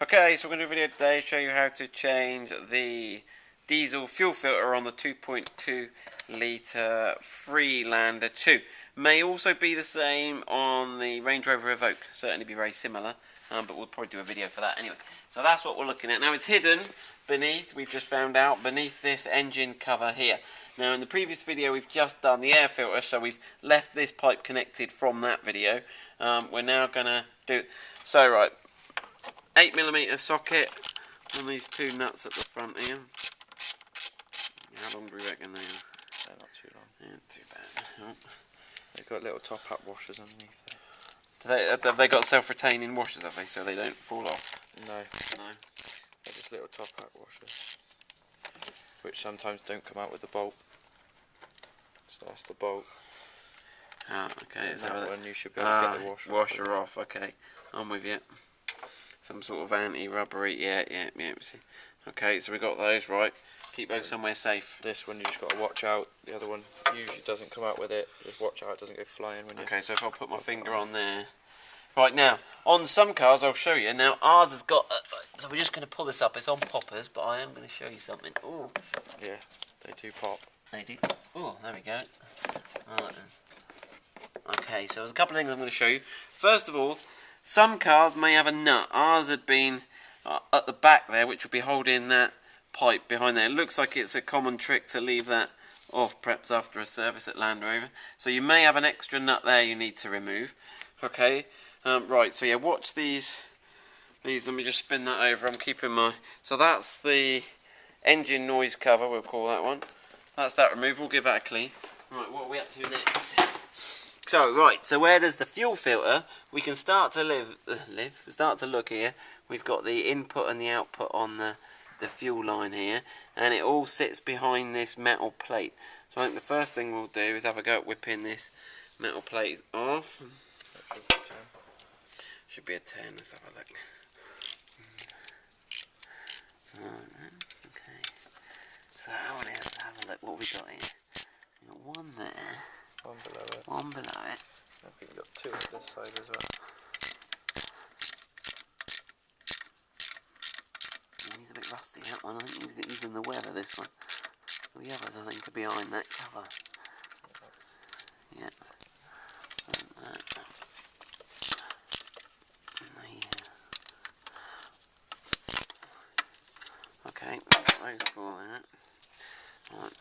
Okay, so we're going to do a video today to show you how to change the diesel fuel filter on the 2.2 litre Freelander 2. May also be the same on the Range Rover Evoque, certainly be very similar, but we'll probably do a video for that anyway. So that's what we're looking at. Now it's hidden beneath, we've just found out, beneath this engine cover here. Now in the previous video we've just done the air filter, so we've left this pipe connected from that video. We're now going to do, so right, 8mm socket on these two nuts at the front here. How long do we reckon they are? They're not too long. Yeah, too bad. Oh. They've got little top up washers underneath there. Have they got self-retaining washers, have they, so they don't fall off? No. No. They're just little top up washers, which sometimes don't come out with the bolt. So that's the bolt. Ah, okay. And that one you should be able to get the washer off. Okay, I'm with you. Some sort of anti-rubbery, yeah. Okay, so we got those, right. Keep those somewhere safe. This one you just got to watch out. The other one usually doesn't come out with it. Just watch out it doesn't go flying when you... Okay, so if I put my finger on there. Right, now, on some cars, I'll show you. Now, ours has got... so we're just going to pull this up. It's on poppers, but I am going to show you something. Ooh. Yeah, they do pop. They do. Oh, there we go. Right then. Okay, so there's a couple of things I'm going to show you. First of all, some cars may have a nut. Ours had been at the back there, which will be holding that pipe behind there. It looks like it's a common trick to leave that off, perhaps after a service at Land Rover. So you may have an extra nut there you need to remove. Okay, right, so yeah, watch these, let me just spin that over. I'm keeping my, so that's the engine noise cover, we'll call that one. That's that removed, we'll give that a clean. Right, what are we up to next? So, right, so where there's the fuel filter, we can start to start to look here. We've got the input and the output on the fuel line here, and it all sits behind this metal plate. So I think the first thing we'll do is have a go at whipping this metal plate off. Should be a 10, let's have a look. Okay, so let's have a look what we got here. We've got one there. One below it. One below it. I think we've got two on this side as well. He's a bit rusty, that one. I think he's in the weather, this one. The others, I think, are behind that cover. Yeah. Okay, those for that. Right.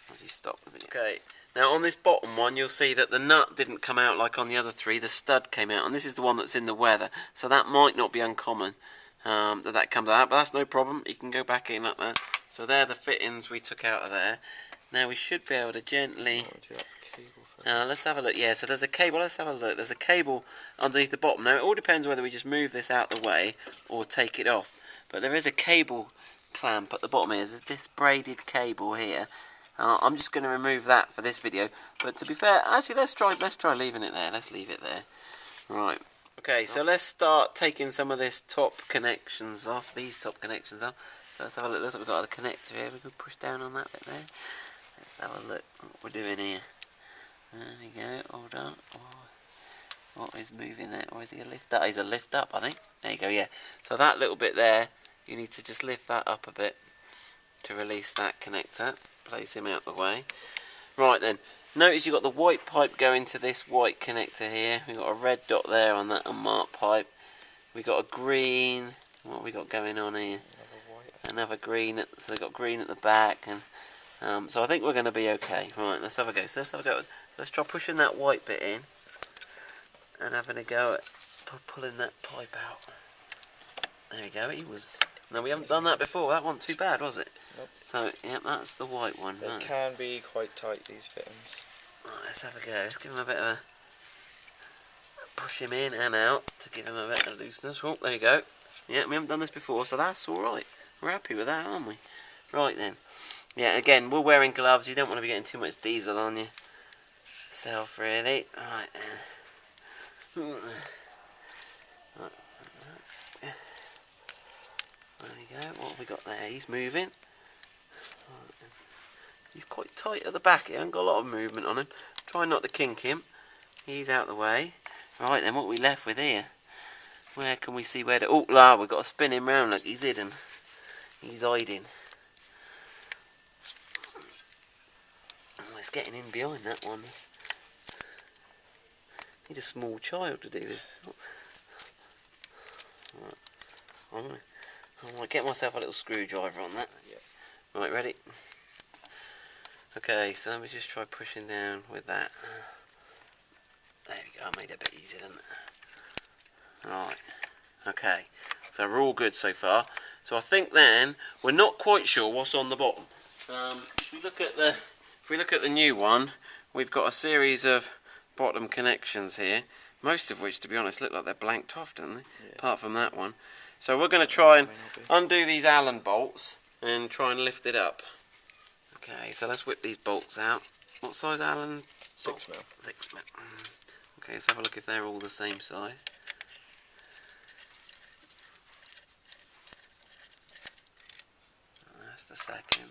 I'll just stop the video. Okay. Now on this bottom one you'll see that the nut didn't come out like on the other three, the stud came out, and this is the one that's in the weather, so that might not be uncommon that comes out, but that's no problem, you can go back in like that. So they're the fittings we took out of there. Now we should be able to gently, let's have a look, yeah, so there's a cable, let's have a look, there's a cable underneath the bottom. Now it all depends whether we just move this out the way or take it off, but there is a cable clamp at the bottom here, there's this braided cable here. I'm just going to remove that for this video, but to be fair, actually let's try leaving it there. Let's leave it there. Right. Okay, so let's start taking some of this top connections off. These top connections off. So let's have a look. We've got a connector here. We can push down on that bit there. Let's have a look what we're doing here. There we go. Hold on. Oh, what is moving there? Or is he a lift up? He's a lift up, I think. There you go. Yeah. So that little bit there, you need to just lift that up a bit to release that connector. Place him out the way. Right then, notice you've got the white pipe going to this white connector here. We've got a red dot there on that unmarked pipe. We've got a green. What have we got going on here? Another green. So they've got green at the back, and so I think we're going to be okay. Right, let's have a go. So let's have a go. Let's try pushing that white bit in and having a go at pulling that pipe out. There we go. No, we haven't done that before. That wasn't too bad, was it? Nope. So, yeah, that's the white one. They can be quite tight, these fittings. Right, let's have a go. Let's give him a bit of a... push him in and out to give him a bit of looseness. Oh, there you go. Yeah, we haven't done this before, so that's alright. We're happy with that, aren't we? Right then. Yeah, again, we're wearing gloves. You don't want to be getting too much diesel on yourself, really. Right then. Right. There you go, what have we got there? He's moving. He's quite tight at the back, he hasn't got a lot of movement on him. Try not to kink him. He's out the way. Right then, what we left with here? Where can we see where the... Oh, la, we've got to spin him round. Look, he's hidden. He's hiding. Oh, he's getting in behind that one. Need a small child to do this. Right. I'm gonna get myself a little screwdriver on that. Yep. Right, ready? Okay, so let me just try pushing down with that. There we go, I made it a bit easier, didn't it? Right, okay, so we're all good so far. So I think then, we're not quite sure what's on the bottom. If we look at the new one, we've got a series of bottom connections here, most of which, to be honest, look like they're blanked off, don't they? Yeah. Apart from that one. So we're going to try and undo these Allen bolts and try and lift it up. Okay, so let's whip these bolts out. What size Allen? 6 mil. 6 mil. Okay, let's have a look if they're all the same size. That's the second.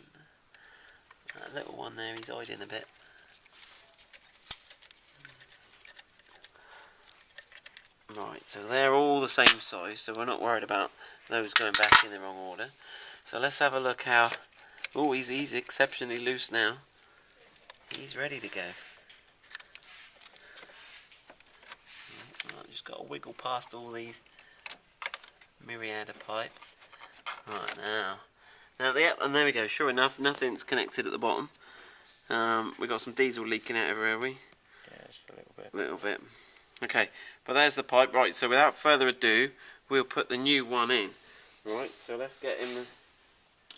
That little one there, he's hiding a bit. Right, so they're all the same size, so we're not worried about those going back in the wrong order. So let's have a look how... Oh, he's exceptionally loose now. He's ready to go. Right, just got to wiggle past all these myriad of pipes. Right, now, and there we go. Sure enough, nothing's connected at the bottom. We've got some diesel leaking out everywhere, have we? Yeah, just a little bit. Little bit. Okay, but there's the pipe. Right, so without further ado, we'll put the new one in. Right, so let's get him the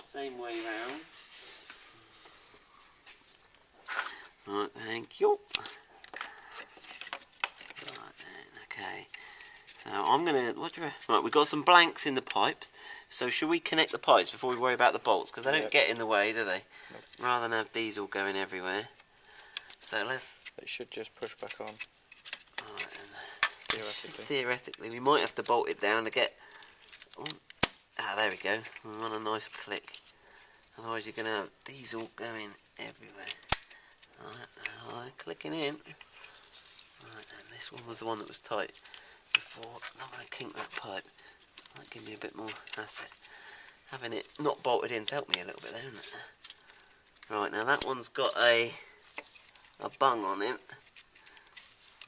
same way round. Right, thank you. Right then, okay. So I'm gonna, right, we've got some blanks in the pipes. So should we connect the pipes before we worry about the bolts? Because they don't get in the way, do they? Nope. Rather than have diesel going everywhere. So let's... They should just push back on. Right, theoretically. Theoretically, we might have to bolt it down to get... Oh, there we go. We want a nice click. Otherwise you're going to have diesel going everywhere. Right, clicking in. Right, and this one was the one that was tight before. I'm going to kink that pipe. Might give me a bit more. That's it. Having it not bolted in's helped me a little bit there, hasn't it? Right, now that one's got a bung on it.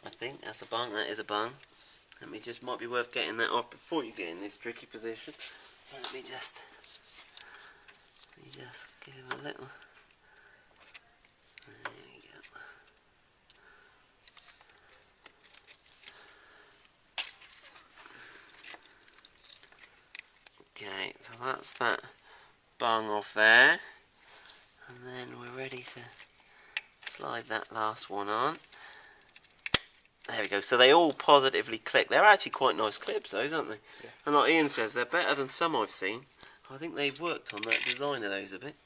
I think that's a bung. That is a bung. Let me just, might be worth getting that off before you get in this tricky position. Let me just give him a little. There we go. Okay, so that's that bung off there, and then we're ready to slide that last one on. There we go, so they all positively click. They're actually quite nice clips, those, aren't they? Yeah. And like Ian says, they're better than some I've seen. I think they've worked on that design of those a bit.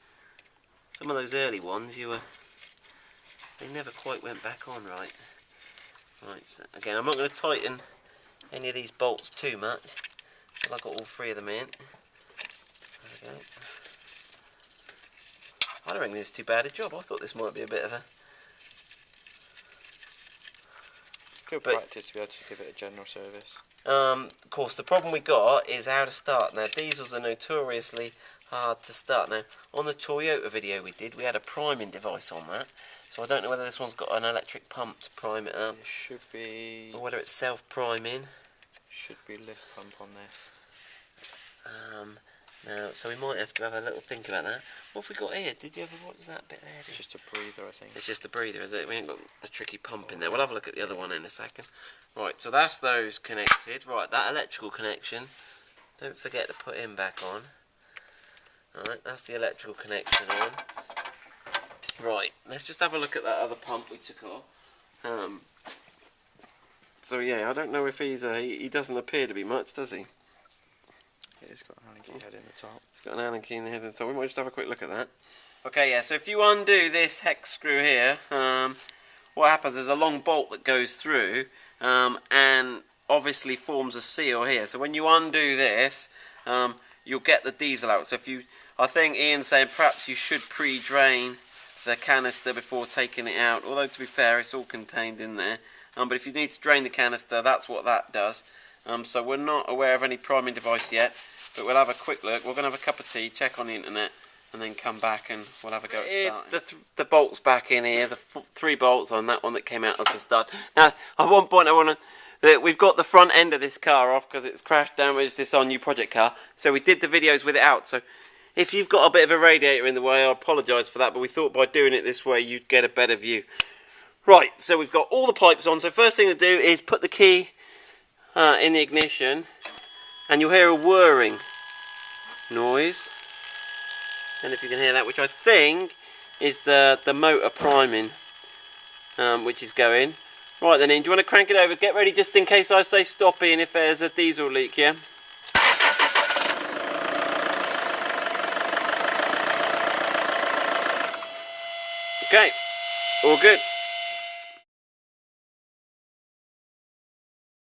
Some of those early ones, they never quite went back on right. Right, so again, I'm not going to tighten any of these bolts too much until I've got all 3 of them in. There we go. I don't think this is too bad a job. I thought this might be a bit of a... Good practice to be able to give it a general service. Of course, the problem we got is how to start. Now, diesels are notoriously hard to start. Now, on the Toyota video we did, we had a priming device on that. So I don't know whether this one's got an electric pump to prime it up. It should be... Or whether it's self-priming. Should be lift pump on there. Now, so we might have to have a little think about that. What have we got here? Did you ever watch that bit there? It's just a breather, I think. It's just a breather, is it? We ain't got a tricky pump in there. We'll have a look at the other one in a second. Right, so that's those connected. Right, that electrical connection, don't forget to put him back on. Alright, that's the electrical connection on. Right, let's just have a look at that other pump we took off. So yeah, I don't know if he's he doesn't appear to be much, does he? He's got an Allen key head in the top. He's got an Allen key in the head in the top. We might just have a quick look at that. Okay, yeah, so if you undo this hex screw here, what happens is a long bolt that goes through and obviously forms a seal here. So when you undo this, you'll get the diesel out. So if you, I think Ian's saying perhaps you should pre-drain the canister before taking it out, although to be fair it's all contained in there. But if you need to drain the canister, that's what that does. So we're not aware of any priming device yet, but we'll have a quick look. We're going to have a cup of tea, check on the internet, and then come back and we'll have a go at starting. The bolts back in here, the 3 bolts on that one that came out as the stud. Now, at one point I want to... We've got the front end of this car off because it's crashed damaged this our new project car, so we did the videos with it out. So if you've got a bit of a radiator in the way, I apologise for that, but we thought by doing it this way you'd get a better view. Right, so we've got all the pipes on. So first thing to do is put the key in the ignition, and you'll hear a whirring noise. And if you can hear that, which I think is the motor priming, which is going. Right then, Ian, do you want to crank it over? Get ready just in case I say stop, Ian, if there's a diesel leak, yeah? Okay, all good.